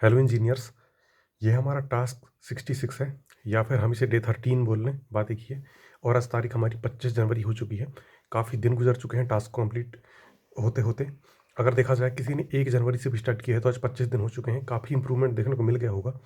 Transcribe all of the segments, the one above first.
Hello engineers. ये हमारा task 66 है, या फिर हम इसे डे 13 बोल लें। बात एक ही है। और आज तारीख हमारी 25 जनवरी हो चुकी है। काफ़ी दिन गुजर चुके हैं टास्क को कंप्लीट होते होते। अगर देखा जाए किसी ने 1 जनवरी से भी स्टार्ट किया है तो आज 25 दिन हो चुके हैं। काफ़ी इंप्रूवमेंट देखने को मिल गया होगा।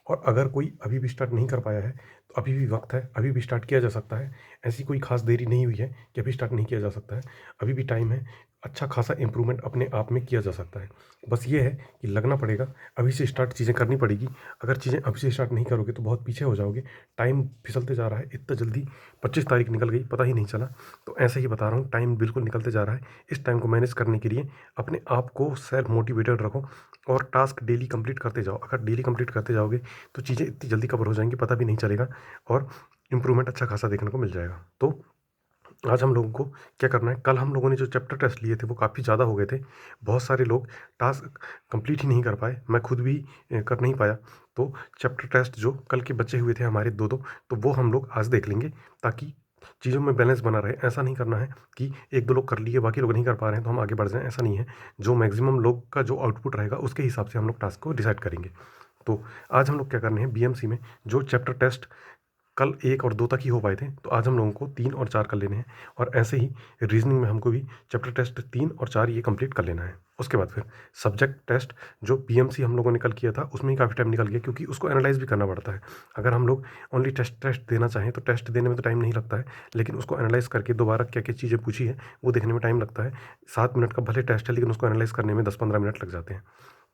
और अगर कोई अभी भी स्टार्ट नहीं कर पाया है तो अभी भी वक्त है, अभी भी स्टार्ट किया जा सकता है। ऐसी कोई खास देरी नहीं हुई है कि अभी स्टार्ट नहीं किया जा सकता है। अभी भी टाइम है। अच्छा खासा इंप्रूवमेंट अपने आप में किया जा सकता है। बस ये है कि लगना पड़ेगा, अभी से स्टार्ट चीज़ें करनी पड़ेगी। अगर चीज़ें अभी से स्टार्ट नहीं करोगे तो बहुत पीछे हो जाओगे। टाइम फिसलते जा रहा है, इतना जल्दी 25 तारीख निकल गई, पता ही नहीं चला। तो ऐसे ही बता रहा हूँ, टाइम बिल्कुल निकलते जा रहा है। इस टाइम को मैनेज करने के लिए अपने आप को सेल्फ मोटिवेटेड रखो और टास्क डेली कंप्लीट करते जाओ। अगर डेली कंप्लीट करते जाओगे तो चीज़ें इतनी जल्दी कवर हो जाएंगी, पता भी नहीं चलेगा और इम्प्रूवमेंट अच्छा खासा देखने को मिल जाएगा। तो आज हम लोगों को क्या करना है, कल हम लोगों ने जो चैप्टर टेस्ट लिए थे वो काफ़ी ज़्यादा हो गए थे। बहुत सारे लोग टास्क कंप्लीट ही नहीं कर पाए, मैं खुद भी कर नहीं पाया। तो चैप्टर टेस्ट जो कल के बचे हुए थे हमारे दो दो, तो वो हम लोग आज देख लेंगे ताकि चीज़ों में बैलेंस बना रहे। ऐसा नहीं करना है कि एक दो लोग कर लिए बाकी लोग नहीं कर पा रहे हैं तो हम आगे बढ़ जाएं, ऐसा नहीं है। जो मैक्सिमम लोग का जो आउटपुट रहेगा उसके हिसाब से हम लोग टास्क को डिसाइड करेंगे। तो आज हम लोग क्या करने हैं, बीएमसी में जो चैप्टर टेस्ट कल 1 और 2 तक ही हो पाए थे, तो आज हम लोगों को 3 और 4 कर लेने हैं। और ऐसे ही रीजनिंग में हमको भी चैप्टर टेस्ट 3 और 4 ये कंप्लीट कर लेना है। उसके बाद फिर सब्जेक्ट टेस्ट जो बीएमसी हम लोगों ने कल किया था उसमें ही काफ़ी टाइम निकल गया, क्योंकि उसको एनालाइज भी करना पड़ता है। अगर हम लोग ओनली टेस्ट टेस्ट देना चाहें तो टेस्ट देने में तो टाइम नहीं लगता है, लेकिन उसको एनालाइज करके दोबारा क्या क्या चीज़ें पूछी है वो देखने में टाइम लगता है। 7 मिनट का भले टेस्ट है लेकिन उसको एनालाइज करने में 10-15 मिनट लग जाते हैं।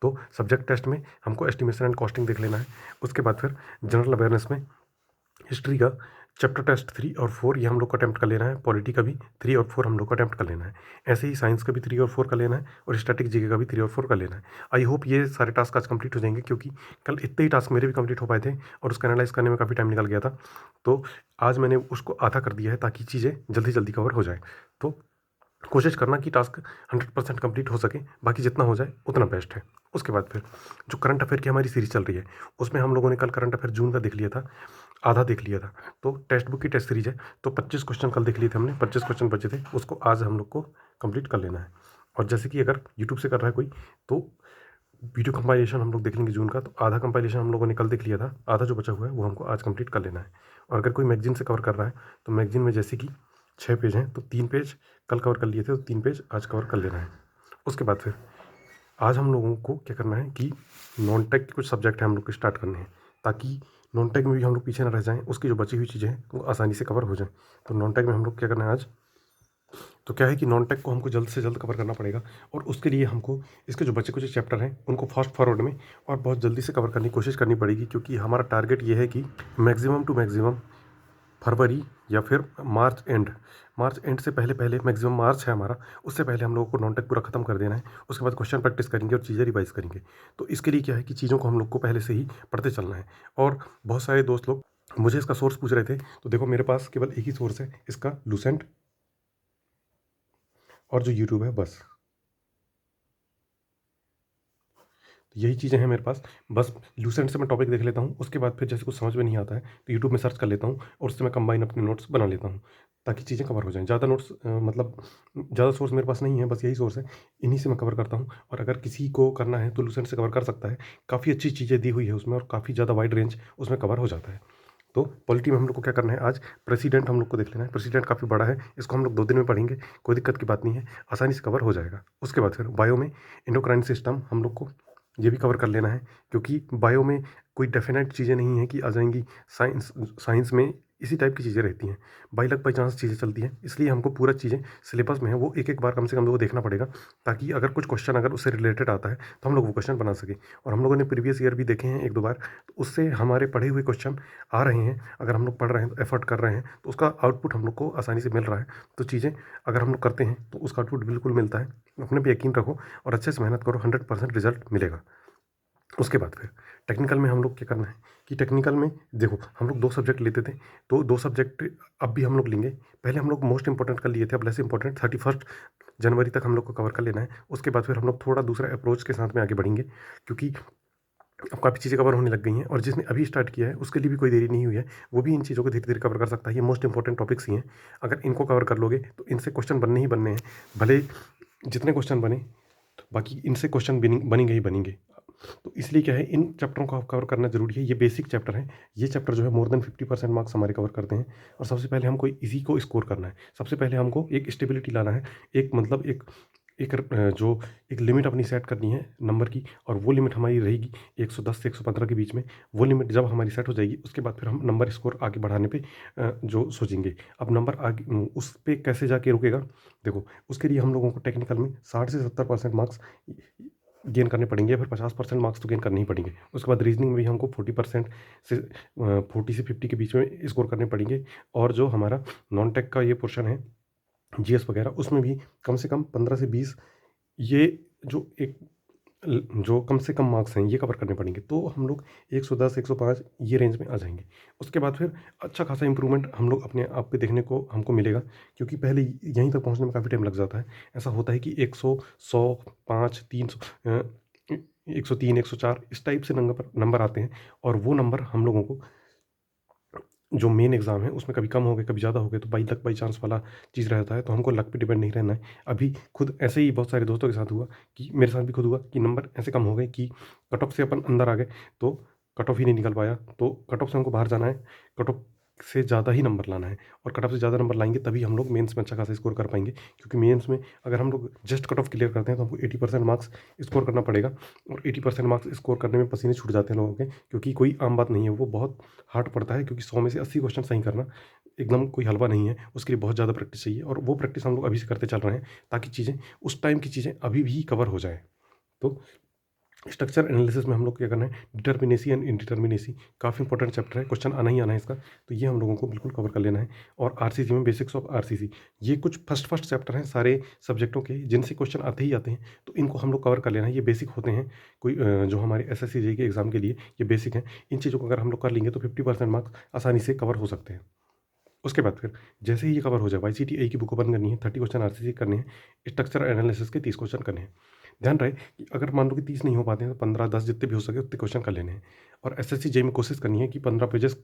तो सब्जेक्ट टेस्ट में हमको एस्टिमेशन एंड कॉस्टिंग देख लेना है। उसके बाद फिर जनरल अवेयरनेस में हिस्ट्री का चैप्टर टेस्ट 3 और 4 ये हम लोग को अटैम्प्ट कर लेना है। पॉलिटी का भी 3 और 4 हम लोग को अटैम्प्ट कर लेना है। ऐसे ही साइंस का भी 3 और 4 कर लेना है और स्टैटिक जीके का भी 3 और 4 कर लेना है। आई होप ये सारे टास्क आज कंप्लीट हो जाएंगे, क्योंकि कल इतने ही टास्क मेरे भी कंप्लीट हो पाए थे और उसको एनालाइज करने में काफ़ी टाइम निकल गया था। तो आज मैंने उसको आधा कर दिया है ताकि चीज़ें जल्दी जल्दी कवर हो जाए। तो कोशिश करना कि टास्क 100% कंप्लीट हो सके, बाकी जितना हो जाए उतना बेस्ट है। उसके बाद फिर जो करंट अफेयर की हमारी सीरीज चल रही है उसमें हम लोगों ने कल करंट अफेयर जून का देख लिया था, आधा देख लिया था। तो टेक्स्ट बुक की टेस्ट सीरीज है, तो 25 क्वेश्चन कल देख लिए थे हमने, 25 क्वेश्चन बचे थे, उसको आज हम लोग को कंप्लीट कर लेना है। और जैसे कि अगर यूट्यूब से कर रहा है कोई तो वीडियो कंपाइलेशन हम लोग देख लेंगे जून का, तो आधा कंपाइलेशन हम लोगों ने कल देख लिया था, आधा जो बचा हुआ है वो हमको आज कंप्लीट कर लेना है। और अगर कोई मैगजीन से कवर कर रहा है तो मैगजीन में जैसे कि 6 पेज हैं तो 3 पेज कल कवर कर लिए थे, तो 3 पेज आज कवर कर लेना है। उसके बाद फिर आज हम लोगों को क्या करना है कि नॉन टेक के कुछ सब्जेक्ट हैं हम लोग को स्टार्ट करने हैं, ताकि नॉन टेक में भी हम लोग पीछे ना रह जाएं, उसकी जो बची हुई चीज़ें हैं वो आसानी से कवर हो जाएं। तो नॉन टेक में हम लोग क्या करना है आज, तो क्या है कि नॉन टेक को हमको जल्द से जल्द कवर करना पड़ेगा। और उसके लिए हमको इसके जो बचे कुछ चैप्टर हैं उनको फास्ट फॉरवर्ड में और बहुत जल्दी से कवर करने की कोशिश करनी पड़ेगी, क्योंकि हमारा टारगेट ये है कि मैक्सिमम टू मैक्सिमम फरवरी या फिर मार्च एंड से पहले पहले, मैक्सिमम मार्च है हमारा, उससे पहले हम लोगों को नॉन टेक पूरा खत्म कर देना है। उसके बाद क्वेश्चन प्रैक्टिस करेंगे और चीज़ें रिवाइज करेंगे। तो इसके लिए क्या है कि चीज़ों को हम लोग को पहले से ही पढ़ते चलना है। और बहुत सारे दोस्त लोग मुझे इसका सोर्स पूछ रहे थे, तो देखो मेरे पास केवल एक ही सोर्स है इसका, लूसेंट और जो यूट्यूब है बस। तो यही चीज़ें हैं मेरे पास। बस लूसेंट से मैं टॉपिक देख लेता हूँ, उसके बाद फिर जैसे कुछ समझ में नहीं आता है तो यूट्यूब में सर्च कर लेता हूँ और उससे मैं कंबाइन अपने नोट्स बना लेता हूँ, ताकि चीज़ें कवर हो जाएँ। ज़्यादा नोट्स मतलब ज़्यादा सोर्स मेरे पास नहीं है, बस यही सोर्स है, इन्हीं से मैं कवर करता हूँ। और अगर किसी को करना है तो लूसेंट से कवर कर सकता है, काफ़ी अच्छी चीज़ें दी हुई है उसमें और काफ़ी ज़्यादा वाइड रेंज उसमें कवर हो जाता है। तो पॉलिटी में हम लोग को क्या करना है, आज प्रेसिडेंट हम लोग को देख लेना है। प्रेसिडेंट काफ़ी बड़ा है, इसको हम लोग 2 दिन में पढ़ेंगे, कोई दिक्कत की बात नहीं है, आसानी से कवर हो जाएगा। उसके बाद फिर बायो में एंडोक्राइन सिस्टम हम लोग को ये भी कवर कर लेना है, क्योंकि बायो में कोई डेफिनेट चीज़ें नहीं हैं कि आ जाएंगी। साइंस साइंस में इसी टाइप की चीज़ें रहती हैं, बाई लक बाई चांस चीज़ें चलती हैं, इसलिए हमको पूरा चीज़ें सिलेबस में है वो एक एक बार कम से कम लोगों को देखना पड़ेगा, ताकि अगर कुछ क्वेश्चन अगर उससे रिलेटेड आता है तो हम लोग वो क्वेश्चन बना सकें। और हम लोगों ने प्रीवियस ईयर भी देखे हैं एक दो बार, तो उससे हमारे पढ़े हुए क्वेश्चन आ रहे हैं। अगर हम लोग पढ़ रहे हैं तो एफर्ट कर रहे हैं तो उसका आउटपुट हम लोग को आसानी से मिल रहा है। तो चीज़ें अगर हम लोग करते हैं तो उसका आउटपुट बिल्कुल मिलता है। अपने पे यकीन रखो और अच्छे से मेहनत करो, 100% रिजल्ट मिलेगा। उसके बाद फिर टेक्निकल में हम लोग क्या करना है कि टेक्निकल में देखो हम लोग 2 सब्जेक्ट लेते थे, तो 2 सब्जेक्ट अब भी हम लोग लेंगे। पहले हम लोग मोस्ट इंपॉर्टेंट कर लिए थे, अब लेस इंपॉर्टेंट 31 जनवरी तक हम लोग को कवर कर लेना है। उसके बाद फिर हम लोग थोड़ा दूसरा अप्रोच के साथ में आगे बढ़ेंगे, क्योंकि अब काफ़ी चीज़ें कवर होने लग गई हैं और जिसने अभी स्टार्ट किया है उसके लिए भी कोई देरी नहीं हुई है, वो भी इन चीज़ों को धीरे धीरे कवर कर सकता है। ये मोस्ट इंपॉर्टेंट टॉपिक्स ही हैं, अगर इनको कवर कर लोगे तो इनसे क्वेश्चन बनने ही बनने हैं। भले जितने क्वेश्चन बने, बाकी इनसे क्वेश्चन बनेंगे ही बनेंगे। तो इसलिए क्या है, इन चैप्टरों को कवर करना ज़रूरी है। ये बेसिक चैप्टर हैं, ये चैप्टर जो है मोर देन 50% मार्क्स हमारे कवर करते हैं। और सबसे पहले हमको इसी को स्कोर करना है। सबसे पहले हमको एक स्टेबिलिटी लाना है, एक मतलब एक एक जो एक लिमिट अपनी सेट करनी है नंबर की, और वो लिमिट हमारी रहेगी 110 से 115 के बीच में। वो लिमिट जब हमारी सेट हो जाएगी, उसके बाद फिर हम नंबर स्कोर आगे बढ़ाने पे जो सोचेंगे। अब नंबर आगे उस पे कैसे जाके रुकेगा, देखो उसके लिए हम लोगों को टेक्निकल में 60 से 70% मार्क्स गेन करने पड़ेंगे, या फिर 50% मार्क्स तो गेन करने ही पड़ेंगे। उसके बाद रीजनिंग में भी हमको 40% से 40 से 50 के बीच में स्कोर करने पड़ेंगे। और जो हमारा नॉन टेक का ये पोर्शन है, जीएस वगैरह, उसमें भी कम से कम 15 से 20 ये जो एक जो कम से कम मार्क्स हैं ये कवर करने पड़ेंगे। तो हम लोग 110 105 ये रेंज में आ जाएंगे। उसके बाद फिर अच्छा खासा इंप्रूवमेंट हम लोग अपने आप पे देखने को हमको मिलेगा, क्योंकि पहले यहीं तक पहुंचने में काफ़ी टाइम लग जाता है। ऐसा होता है कि 100 100 5 300 103 104 इस टाइप से नंबर आते हैं, और वो नंबर हम लोगों को जो मेन एग्ज़ाम है उसमें कभी कम हो गए कभी ज़्यादा हो गए, तो बाई लक बाई चांस वाला चीज़ रहता है। तो हमको लक पे डिपेंड नहीं रहना है। अभी खुद ऐसे ही बहुत सारे दोस्तों के साथ हुआ, कि मेरे साथ भी खुद हुआ कि नंबर ऐसे कम हो गए कि कट ऑफ से अपन अंदर आ गए, तो कट ऑफ ही नहीं निकल पाया। तो कट ऑफ से हमको बाहर जाना है, कट ऑफ से ज़्यादा ही नंबर लाना है, और कट ऑफ से ज़्यादा नंबर लाएंगे तभी हम लोग मेंस में अच्छा खासा स्कोर कर पाएंगे। क्योंकि मेंस में अगर हम लोग जस्ट कट ऑफ क्लियर करते हैं तो हमको 80% मार्क्स स्कोर करना पड़ेगा, और 80% मार्क्स स्कोर करने में पसीने छूट जाते हैं लोगों के, क्योंकि कोई आम बात नहीं है, वो बहुत हार्ड पड़ता है। क्योंकि 100 में से 80 क्वेश्चन सही करना एकदम कोई हलवा नहीं है, उसके लिए बहुत ज़्यादा प्रैक्टिस चाहिए, और वो प्रैक्टिस हम लोग अभी से करते चल रहे हैं, ताकि चीज़ें उस टाइम की चीज़ें अभी भी कवर हो जाए। तो स्ट्रक्चर एनालिसिस में हम लोग क्या करना है, डिटर्मिनेसी एंड इनडिटर्मिनेसी काफ़ी इंपॉर्टेंट चैप्टर है, क्वेश्चन आना ही आना है इसका, तो ये हम लोगों को बिल्कुल कवर कर लेना है। और आरसीसी में बेसिक्स ऑफ आरसीसी, ये कुछ फर्स्ट चैप्टर हैं सारे सब्जेक्टों के, जिनसे क्वेश्चन आते ही आते हैं, तो इनको हम लोग कवर कर लेना है। ये बेसिक होते हैं, कोई जो हमारे एसएससी जेईई के एग्जाम के लिए ये बेसिक हैं। इन चीज़ों को अगर हम लोग कर लेंगे तो 50% मार्क्स आसानी से कवर हो सकते हैं। उसके बाद फिर जैसे ही ये कवर हो जाए, वाईसीटीआई की बुक ओपन करनी है, 30 क्वेश्चन आरसीसी करने हैं, स्ट्रक्चर एनालिसिस के 30 क्वेश्चन करने हैं। ध्यान रहे कि अगर मान लो कि 30 नहीं हो पाते हैं तो 15 10 जितने भी हो सके उतने क्वेश्चन कर लेने हैं। और एसएससी जेईई में कोशिश करनी है कि 15 पेजेस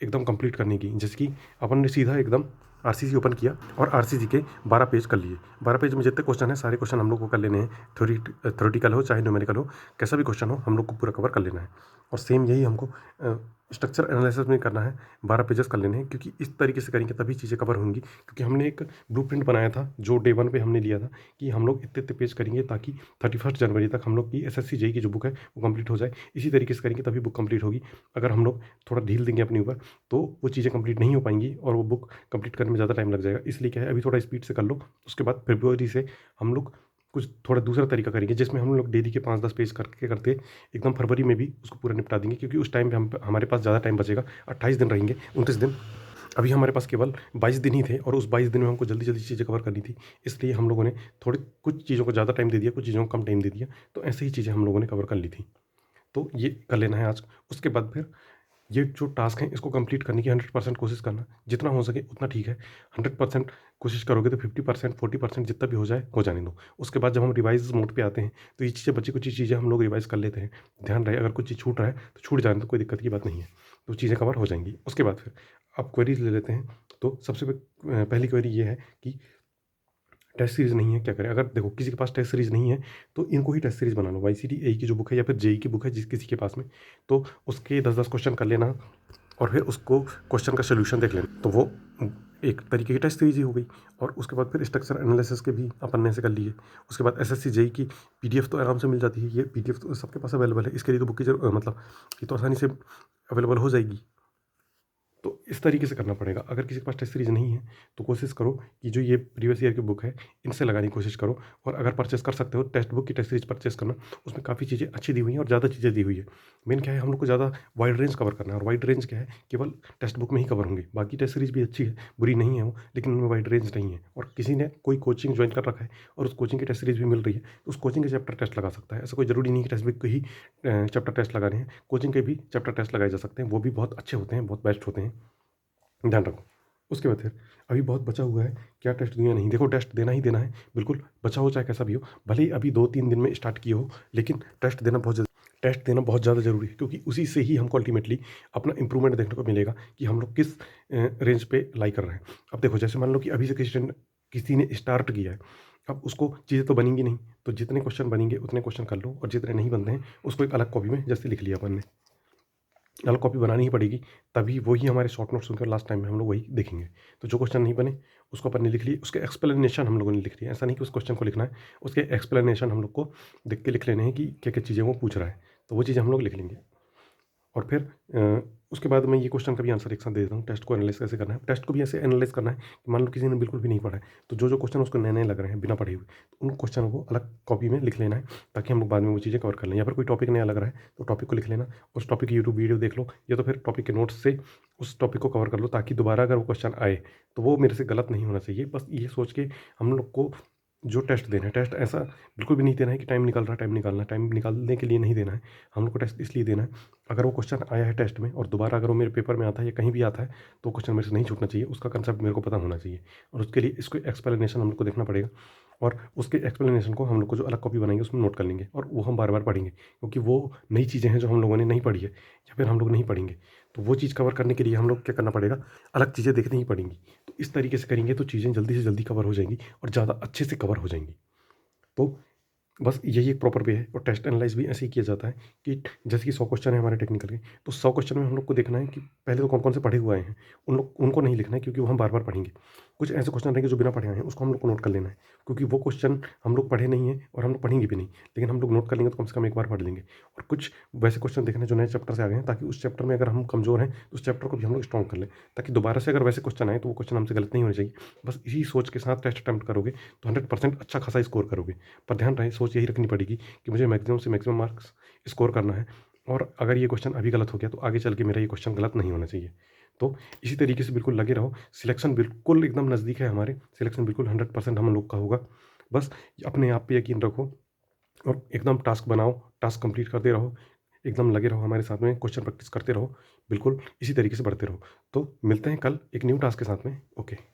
एकदम कंप्लीट करने की, जैसे कि अपन ने सीधा एकदम आरसीसी ओपन किया और आरसीसी के 12 पेज कर लिए। 12 पेज में जितने क्वेश्चन हैं सारे क्वेश्चन हम लोग को कर लेने हैं, थ्योरेटिकल हो चाहे न्यूमेरिकल हो, कैसा भी क्वेश्चन हो हम लोग को पूरा कवर कर लेना है। और सेम यही हमको स्ट्रक्चर एनालिसिस में करना है, 12 पेजेस कर लेने हैं, क्योंकि इस तरीके से करेंगे तभी चीज़ें कवर होंगी। क्योंकि हमने एक ब्लूप्रिंट बनाया था जो डे 1 पे हमने लिया था, कि हम लोग इतने पेज करेंगे ताकि 31 जनवरी तक हम लोग की एसएससी जेईई की जो बुक है वो कंप्लीट हो जाए। इसी तरीके से करेंगे तभी बुक कंप्लीट होगी। अगर हम लोग थोड़ा ढील देंगे अपने ऊपर तो वो चीज़ें कंप्लीट नहीं हो पाएंगी, और वो बुक कंप्लीट करने में ज़्यादा टाइम लग जाएगा। इसलिए क्या है, अभी थोड़ा स्पीड से कर लो। उसके बाद फरवरी से हम लोग कुछ थोड़ा दूसरा तरीका करेंगे, जिसमें हम लोग डेली के 5-10 पेज करके करते एकदम फरवरी में भी उसको पूरा निपटा देंगे। क्योंकि उस टाइम पे हमारे पास ज़्यादा टाइम बचेगा, 28 दिन रहेंगे, 29 दिन। अभी हमारे पास केवल 22 दिन ही थे, और उस 22 दिन में हमको जल्दी जल्दी चीज़ें कवर करनी थी। इसलिए हम लोगों ने थोड़ी कुछ चीज़ों को ज़्यादा टाइम दे दिया, कुछ चीज़ों को कम टाइम दे दिया। तो ऐसे ही चीज़ें हम लोगों ने कवर कर ली थी। तो ये कर लेना है आज। उसके बाद फिर ये जो टास्क है इसको कंप्लीट करने की 100% कोशिश करना, जितना हो सके उतना ठीक है। 100% कोशिश करोगे तो 50% 40% जितना भी हो जाए हो जाने दो। उसके बाद जब हम रिवाइज मोड पे आते हैं तो ये चीज़ें बची कुछ चीज़ें हम लोग रिवाइज कर लेते हैं। ध्यान रहे अगर कुछ चीज़ छूट रहा है तो छूट जाने दो, कोई दिक्कत की बात नहीं है, तो चीज़ें कवर हो जाएंगी। उसके बाद फिर अब क्वेरीज ले लेते हैं। तो सबसे पहली क्वेरी ये है कि टेस्ट सीरीज़ नहीं है क्या करें। अगर देखो किसी के पास टेस्ट सीरीज़ नहीं है तो इनको ही टेस्ट सीरीज़ बना लो। वाईसीटीआई की जो बुक है या फिर जेईई की बुक है जिस किसी के पास में, तो उसके 10-10 क्वेश्चन कर लेना, और फिर उसको क्वेश्चन का सोल्यूशन देख लेना। तो वो एक तरीके की टेस्ट सीरीज ही हो गई। और उसके बाद फिर स्ट्रक्चर एनालिसिस के भी अपन ने से कर लिए। उसके बाद एसएससी जेईई की पीडीएफ तो आराम से मिल जाती है। ये पीडीएफ तो सबके पास अवेलेबल है, इसके लिए तो बुक की मतलब ये तो आसानी से अवेलेबल हो जाएगी। तो इस तरीके से करना पड़ेगा। अगर किसी के पास टेस्ट सीरीज़ नहीं है तो कोशिश करो कि जो ये प्रीवियस ईयर की बुक है इनसे लगाने की कोशिश करो। और अगर परचेस कर सकते हो टेक्स्ट बुक की टेस्ट सीरीज परचेस करना, उसमें काफ़ी चीज़ें अच्छी दी हुई हैं और ज़्यादा चीज़ें दी हुई है। मेन क्या है, हम लोग को ज़्यादा वाइड रेंज कवर करना है, और वाइड रेंज क्या है केवल टेक्स्ट बुक में ही कवर होंगे। बाकी टेस्ट सीरीज भी अच्छी है, बुरी नहीं है वो, लेकिन उनमें वाइड रेंज नहीं है। और किसी ने कोई कोचिंग ज्वाइन कर रखा है और उस कोचिंग की टेस्ट सीरीज भी मिल रही है तो उस कोचिंग के चैप्टर टेस्ट लगा सकता है। ऐसा कोई ज़रूरी नहीं कि टेक्स्ट बुक के ही चैप्टर टेस्ट लगाने हैं, कोचिंग के भी चैप्टर टेस्ट लगाए जा सकते हैं। वो भी बहुत अच्छे होते हैं, बहुत बेस्ट होते हैं, ध्यान रखो। उसके बाद फिर अभी बहुत बचा हुआ है, क्या टेस्ट दूँ या नहीं। देखो टेस्ट देना ही देना है, बिल्कुल बचा हो चाहे कैसा भी हो। भले ही अभी 2-3 दिन में स्टार्ट किए हो, लेकिन टेस्ट देना बहुत ज़्यादा ज़रूरी है। क्योंकि उसी से ही हमको अल्टीमेटली अपना इंप्रूवमेंट देखने को मिलेगा कि हम लोग किस रेंज पे लाई कर रहे हैं। अब देखो जैसे मान लो कि अभी से किसी ने स्टार्ट किया है, अब उसको चीज़ें तो बनेंगी नहीं, तो जितने क्वेश्चन बनेंगे उतने क्वेश्चन कर लो और जितने नहीं बनते हैं उसको एक अलग कॉपी में जैसे लिख लिया अपन ने। अलग कॉपी बनानी ही पड़ेगी, तभी वही हमारे शॉर्ट नोट्स होंगे और लास्ट टाइम में हम लोग वही देखेंगे। तो जो क्वेश्चन नहीं बने उसको अपन ने लिख लिए, उसके एक्सप्लेनेशन हम लोगों ने लिख लिए। ऐसा नहीं कि उस क्वेश्चन को लिखना है, उसके एक्सप्लेनेशन हम लोग को देख के लिख लेने हैं कि क्या-क्या चीज़ें वो पूछ रहा है। तो वो चीज़ें हम लोग लिख लेंगे। और फिर उसके बाद मैं ये क्वेश्चन का भी आंसर एक साथ दे देता हूँ। टेस्ट को एनालाइज़ कैसे करना है? टेस्ट को भी ऐसे एनालाइज़ करना है कि मान लो किसी ने बिल्कुल भी नहीं पढ़ा है, तो जो-जो क्वेश्चन उसको नए-नए लग रहे हैं बिना पढ़े हुए, तो उन क्वेश्चनों को अलग कॉपी में लिख लेना है, ताकि हम लोग बाद में वो चीज़ें कवर कर लें। या फिर कोई टॉपिक नया लग रहा है, तो टॉपिक को लिख लेना, उस टॉपिक की यूट्यूब वीडियो देख लो या तो फिर टॉपिक के नोट्स से उस टॉपिक को कवर कर लो, ताकि दोबारा अगर वो क्वेश्चन आए, तो वो मेरे से गलत नहीं होना चाहिए। बस ये सोच के हम लोग को जो टेस्ट देना है, टेस्ट ऐसा बिल्कुल भी नहीं देना है कि टाइम निकल रहा है, टाइम निकालना है। टाइम निकालने के लिए नहीं देना है, हम लोग को टेस्ट इसलिए देना है, अगर वो क्वेश्चन आया है टेस्ट में और दोबारा अगर वो मेरे पेपर में आता है या कहीं भी आता है, तो क्वेश्चन मेरे से नहीं छूटना चाहिए, उसका कंसेप्ट मेरे को पता होना चाहिए। और उसके लिए इसको एक्सप्लेनेशन हम लोग को देखना पड़ेगा और उसके एक्सप्लेनेशन को हम लोग को जो अलग कॉपी बनाएँगे उसमें नोट कर लेंगे और वो हम बार-बार पढ़ेंगे, क्योंकि वो नई चीज़ें हैं जो हम लोगों ने नहीं पढ़ी है या फिर हम लोग नहीं पढ़ेंगे। तो वो चीज़ कवर करने के लिए हम लोग क्या करना पड़ेगा, अलग चीज़ें देखनी ही पड़ेंगी। तो इस तरीके से करेंगे तो चीज़ें जल्दी से जल्दी कवर हो जाएँगी और ज़्यादा अच्छे से कवर हो जाएँगी। तो बस यही एक प्रॉपर वे है और टेस्ट एनालाइज़ भी ऐसे ही किया जाता है कि जैसे कि 100 क्वेश्चन है हमारे टेक्निकल के, तो 100 क्वेश्चन में हम लोग को देखना है कि पहले तो कौन-कौन से पढ़े हुए आए हैं। उनको नहीं लिखना है, क्योंकि वो हम बार-बार पढ़ेंगे। कुछ ऐसे क्वेश्चन रहेंगे जो बिना पढ़े आए हैं, उसको हम लोग को नोट कर लेना है, क्योंकि वो क्वेश्चन हम लोग पढ़े नहीं हैं और हम लोग पढ़ेंगे भी नहीं। लेकिन हम लोग नोट कर लेंगे तो कम से कम एक बार पढ़ लेंगे। और कुछ वैसे क्वेश्चन देखने हैं जो नए चैप्टर से आ गए हैं, ताकि उस चैप्टर में अगर हम कमज़ोर हैं, तो उस चैप्टर को भी हम लोग स्ट्रॉन्ग कर लें, ताकि दोबारा से अगर वैसे क्वेश्चन आए तो वो क्वेश्चन हमसे गलत नहीं होने चाहिए। बस इसी सोच के साथ टेस्ट अटेम्प्ट करोगे तो 100% अच्छा खासा स्कोर करोगे। पर ध्यान रहे, सोच यही रखनी पड़ेगी कि मुझे मैक्सिमम से मैक्सिमम मार्क्स स्कोर करना है और अगर ये क्वेश्चन अभी गलत हो गया तो आगे चल के मेरा ये क्वेश्चन गलत नहीं होना चाहिए। तो इसी तरीके से बिल्कुल लगे रहो। सिलेक्शन बिल्कुल एकदम नज़दीक है हमारे, सिलेक्शन बिल्कुल 100% हम लोग का होगा। बस अपने आप पे यकीन रखो और एकदम टास्क बनाओ, टास्क कंप्लीट करते रहो, एकदम लगे रहो हमारे साथ में, क्वेश्चन प्रैक्टिस करते रहो, बिल्कुल इसी तरीके से बढ़ते रहो। तो मिलते हैं कल एक न्यू टास्क के साथ में। ओके।